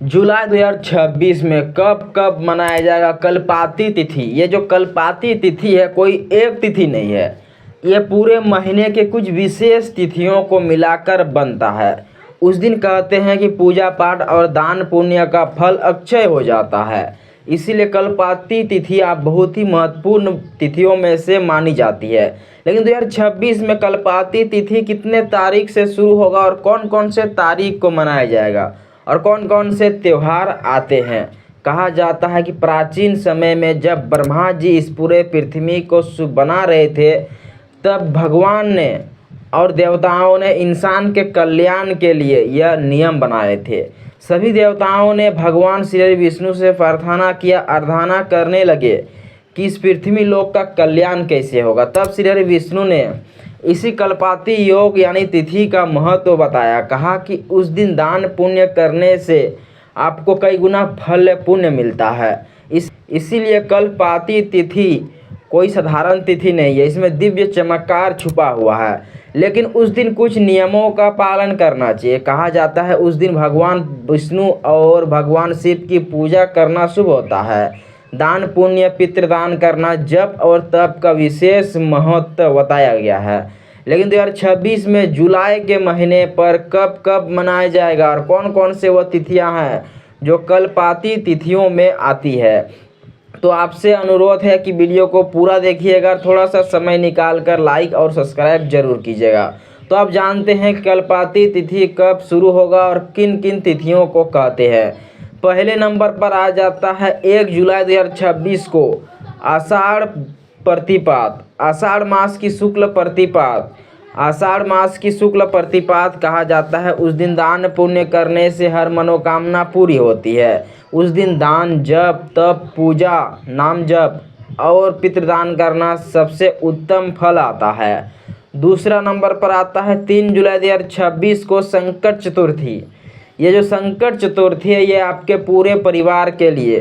जुलाई 2026 में कब कब मनाया जाएगा कल्पाती तिथि। ये जो कल्पाती तिथि है कोई एक तिथि नहीं है, ये पूरे महीने के कुछ विशेष तिथियों को मिलाकर बनता है। उस दिन कहते हैं कि पूजा पाठ और दान पुण्य का फल अक्षय हो जाता है, इसीलिए कल्पाती तिथि आप बहुत ही महत्वपूर्ण तिथियों में से मानी जाती है। लेकिन 2026 में कल्पाती तिथि कितने तारीख से शुरू होगा और कौन कौन से तारीख को मनाया जाएगा और कौन कौन से त्यौहार आते हैं। कहा जाता है कि प्राचीन समय में जब ब्रह्मा जी इस पूरे पृथ्वी को बना रहे थे, तब भगवान ने और देवताओं ने इंसान के कल्याण के लिए यह नियम बनाए थे। सभी देवताओं ने भगवान श्री विष्णु से प्रार्थना किया, आराधना करने लगे कि इस पृथ्वी लोक का कल्याण कैसे होगा। तब श्री विष्णु ने इसी कल्पाती योग यानी तिथि का महत्व बताया। कहा कि उस दिन दान पुण्य करने से आपको कई गुना फल पुण्य मिलता है। इसीलिए कल्पाती तिथि कोई साधारण तिथि नहीं है, इसमें दिव्य चमत्कार छुपा हुआ है। लेकिन उस दिन कुछ नियमों का पालन करना चाहिए। कहा जाता है उस दिन भगवान विष्णु और भगवान शिव की पूजा करना शुभ होता है। दान पुण्य पितृदान करना जप और तप का विशेष महत्व बताया गया है। लेकिन 2026 में जुलाई के महीने पर कब कब मनाया जाएगा और कौन कौन से वह तिथियां हैं जो कल्पाती तिथियों में आती है, तो आपसे अनुरोध है कि वीडियो को पूरा देखिएगा, थोड़ा सा समय निकाल कर लाइक और सब्सक्राइब जरूर कीजिएगा। तो आप जानते हैं कि कल्पाती तिथि कब शुरू होगा और किन किन तिथियों को कहते हैं। पहले नंबर पर आ जाता है 1 जुलाई 2026 को आषाढ़ प्रतिपाद, आषाढ़ मास की शुक्ल प्रतिपाद। आषाढ़ मास की शुक्ल प्रतिपाद कहा जाता है उस दिन दान पुण्य करने से हर मनोकामना पूरी होती है। उस दिन दान जप तप पूजा नाम जप और पितृदान करना सबसे उत्तम फल आता है। दूसरा नंबर पर आता है 3 जुलाई 2026 को संकट चतुर्थी। ये जो संकट चतुर्थी है ये आपके पूरे परिवार के लिए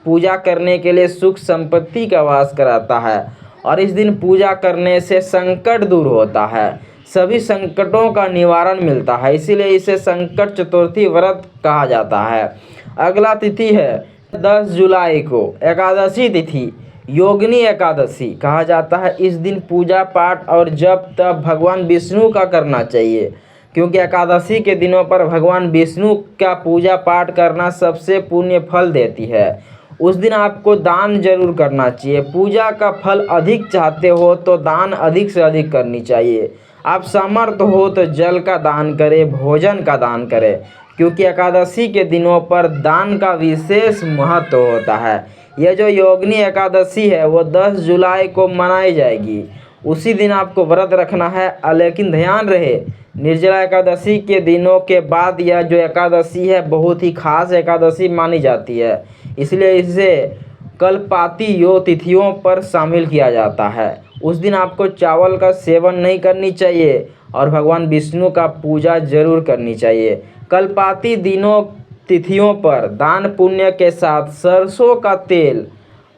पूजा करने के लिए सुख संपत्ति का वास कराता है और इस दिन पूजा करने से संकट दूर होता है, सभी संकटों का निवारण मिलता है, इसीलिए इसे संकट चतुर्थी व्रत कहा जाता है। अगला तिथि है 10 जुलाई को एकादशी तिथि, योगिनी एकादशी कहा जाता है। इस दिन पूजा पाठ और जप तप भगवान विष्णु का करना चाहिए, क्योंकि एकादशी के दिनों पर भगवान विष्णु का पूजा पाठ करना सबसे पुण्य फल देती है। उस दिन आपको दान जरूर करना चाहिए। पूजा का फल अधिक चाहते हो तो दान अधिक से अधिक करनी चाहिए। आप समर्थ हो तो जल का दान करें, भोजन का दान करें, क्योंकि एकादशी के दिनों पर दान का विशेष महत्व होता है। यह जो योगिनी एकादशी है वो 10 जुलाई को मनाई जाएगी। उसी दिन आपको व्रत रखना है, लेकिन ध्यान रहे निर्जला एकादशी के दिनों के बाद यह जो एकादशी है बहुत ही खास एकादशी मानी जाती है, इसलिए इसे कल्पाती योग तिथियों पर शामिल किया जाता है। उस दिन आपको चावल का सेवन नहीं करनी चाहिए और भगवान विष्णु का पूजा जरूर करनी चाहिए। कल्पाती दिनों तिथियों पर दान पुण्य के साथ सरसों का तेल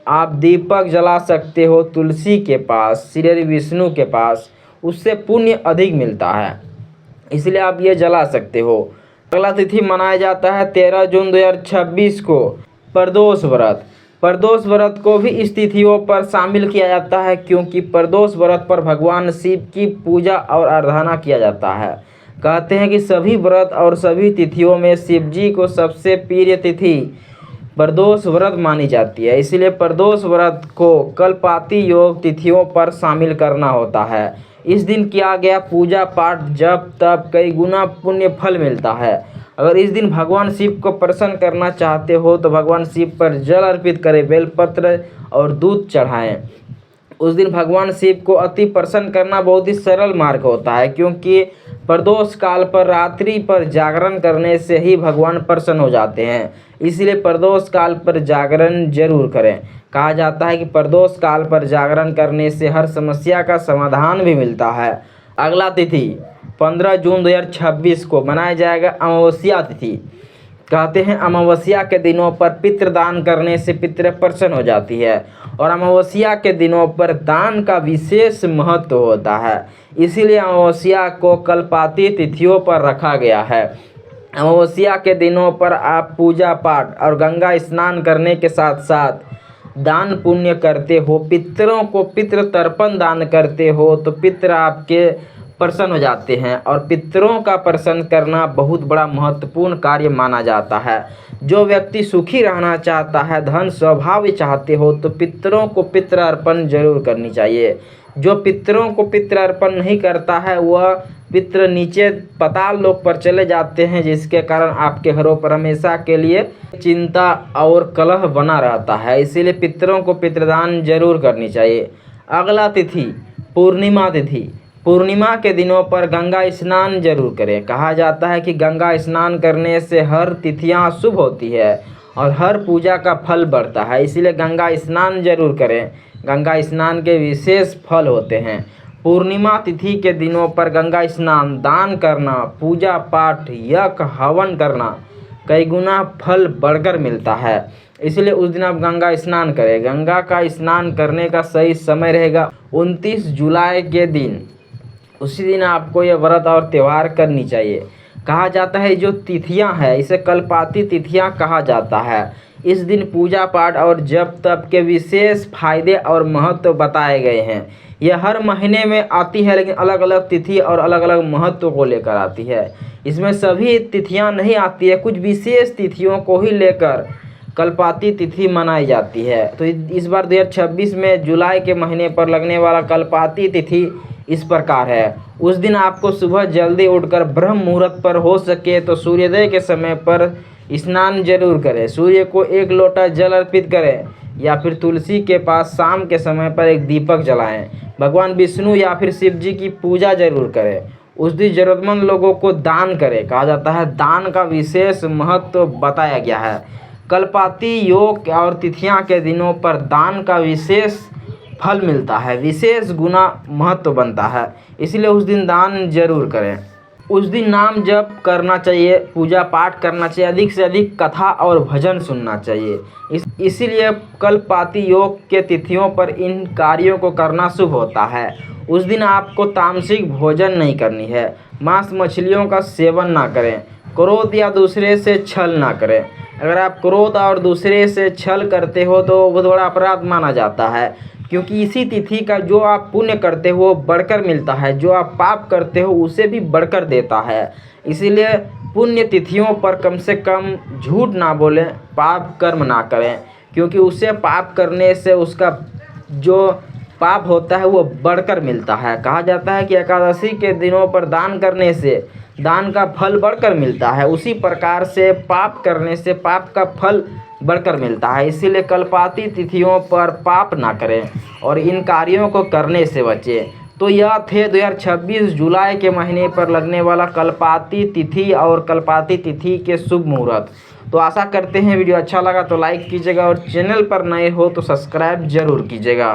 आप दीपक जला सकते हो तुलसी के पास, श्री विष्णु के पास, उससे पुण्य अधिक मिलता है, इसलिए आप ये जला सकते हो। अगला तिथि मनाया जाता है 13 जून 2026 को प्रदोष व्रत। प्रदोष व्रत को भी इस तिथियों पर शामिल किया जाता है, क्योंकि प्रदोष व्रत पर भगवान शिव की पूजा और आराधना किया जाता है। कहते हैं कि सभी व्रत और सभी तिथियों में शिव जी को सबसे प्रिय तिथि प्रदोष व्रत मानी जाती है, इसलिए प्रदोष व्रत को कल्पाती योग तिथियों पर शामिल करना होता है। इस दिन किया गया पूजा पाठ जप तप कई गुना पुण्य फल मिलता है। अगर इस दिन भगवान शिव को प्रसन्न करना चाहते हो तो भगवान शिव पर जल अर्पित करें, बेलपत्र और दूध चढ़ाएं। उस दिन भगवान शिव को अति प्रसन्न करना बहुत ही सरल मार्ग होता है, क्योंकि प्रदोष काल पर रात्रि पर जागरण करने से ही भगवान प्रसन्न हो जाते हैं, इसलिए प्रदोष काल पर जागरण जरूर करें। कहा जाता है कि प्रदोष काल पर जागरण करने से हर समस्या का समाधान भी मिलता है। अगला तिथि 15 जून 2026 को मनाया जाएगा अमावस्या तिथि। कहते हैं अमावस्या के दिनों पर पितृदान करने से पितृ प्रसन्न हो जाती है और अमावस्या के दिनों पर दान का विशेष महत्व होता है, इसीलिए अमावस्या को कल्पाती तिथियों पर रखा गया है। अमावस्या के दिनों पर आप पूजा पाठ और गंगा स्नान करने के साथ साथ दान पुण्य करते हो, पितरों को पितृ तर्पण दान करते हो तो पितृ आपके प्रसन्न हो जाते हैं। और पितरों का प्रसन्न करना बहुत बड़ा महत्वपूर्ण कार्य माना जाता है। जो व्यक्ति सुखी रहना चाहता है, धन स्वभाव चाहते हो तो पितरों को पितृ अर्पण जरूर करनी चाहिए। जो पितरों को पितृ अर्पण नहीं करता है वह पितृ नीचे पाताल लोक पर चले जाते हैं, जिसके कारण आपके घरों पर हमेशा के लिए चिंता और कलह बना रहता है। इसीलिए पितरों को पितृदान जरूर करनी चाहिए। अगला तिथि पूर्णिमा तिथि। पूर्णिमा के दिनों पर गंगा स्नान जरूर करें। कहा जाता है कि गंगा स्नान करने से हर तिथियां शुभ होती है और हर पूजा का फल बढ़ता है, इसीलिए गंगा स्नान जरूर करें। गंगा स्नान के विशेष फल होते हैं। पूर्णिमा तिथि के दिनों पर गंगा स्नान, दान करना, पूजा पाठ, यज्ञ हवन करना कई गुना फल बढ़कर मिलता है, इसलिए उस दिन आप गंगा स्नान करें। गंगा का स्नान करने का सही समय रहेगा 29 जुलाई के दिन। उसी दिन आपको ये व्रत और त्यौहार करनी चाहिए। कहा जाता है जो तिथियां हैं इसे कल्पाती तिथियां कहा जाता है। इस दिन पूजा पाठ और जप तप के विशेष फायदे और महत्व बताए गए हैं। यह हर महीने में आती है, लेकिन अलग अलग तिथि और अलग अलग महत्व को लेकर आती है। इसमें सभी तिथियां नहीं आती है, कुछ विशेष तिथियों को ही लेकर कल्पाती तिथि मनाई जाती है। तो इस बार 2026 में जुलाई के महीने पर लगने वाला कल्पाती तिथि इस प्रकार है। उस दिन आपको सुबह जल्दी उठकर ब्रह्म मुहूर्त पर हो सके तो सूर्योदय के समय पर स्नान जरूर करें। सूर्य को 1 लोटा जल अर्पित करें या फिर तुलसी के पास शाम के समय पर एक दीपक जलाएं। भगवान विष्णु या फिर शिव जी की पूजा जरूर करें। उस दिन जरूरतमंद लोगों को दान करें। कहा जाता है दान का विशेष महत्व बताया गया है। कल्पाती योग और तिथियां के दिनों पर दान का विशेष फल मिलता है, विशेष गुना महत्व बनता है, इसलिए उस दिन दान जरूर करें। उस दिन नाम जप करना चाहिए, पूजा पाठ करना चाहिए, अधिक से अधिक कथा और भजन सुनना चाहिए। इसीलिए कल्पाती योग के तिथियों पर इन कार्यों को करना शुभ होता है। उस दिन आपको तामसिक भोजन नहीं करनी है, मांस मछलियों का सेवन ना करें, क्रोध या दूसरे से छल ना करें। अगर आप क्रोध और दूसरे से छल करते हो तो बहुत बड़ा अपराध माना जाता है, क्योंकि इसी तिथि का जो आप पुण्य करते हो बढ़कर मिलता है, जो आप पाप करते हो उसे भी बढ़कर देता है। इसीलिए पुण्य तिथियों पर कम से कम झूठ ना बोलें, पाप कर्म ना करें, क्योंकि उसे पाप करने से उसका जो पाप होता है वो बढ़कर मिलता है। कहा जाता है कि एकादशी के दिनों पर दान करने से दान का फल बढ़कर मिलता है, उसी प्रकार से पाप करने से पाप का फल बढ़कर मिलता है। इसीलिए कल्पाती तिथियों पर पाप ना करें और इन कार्यों को करने से बचें। तो यह थे 2026 जुलाई के महीने पर लगने वाला कल्पाती तिथि और कल्पाती तिथि के शुभ मुहूर्त। तो आशा करते हैं वीडियो अच्छा लगा तो लाइक कीजिएगा और चैनल पर नए हो तो सब्सक्राइब जरूर कीजिएगा।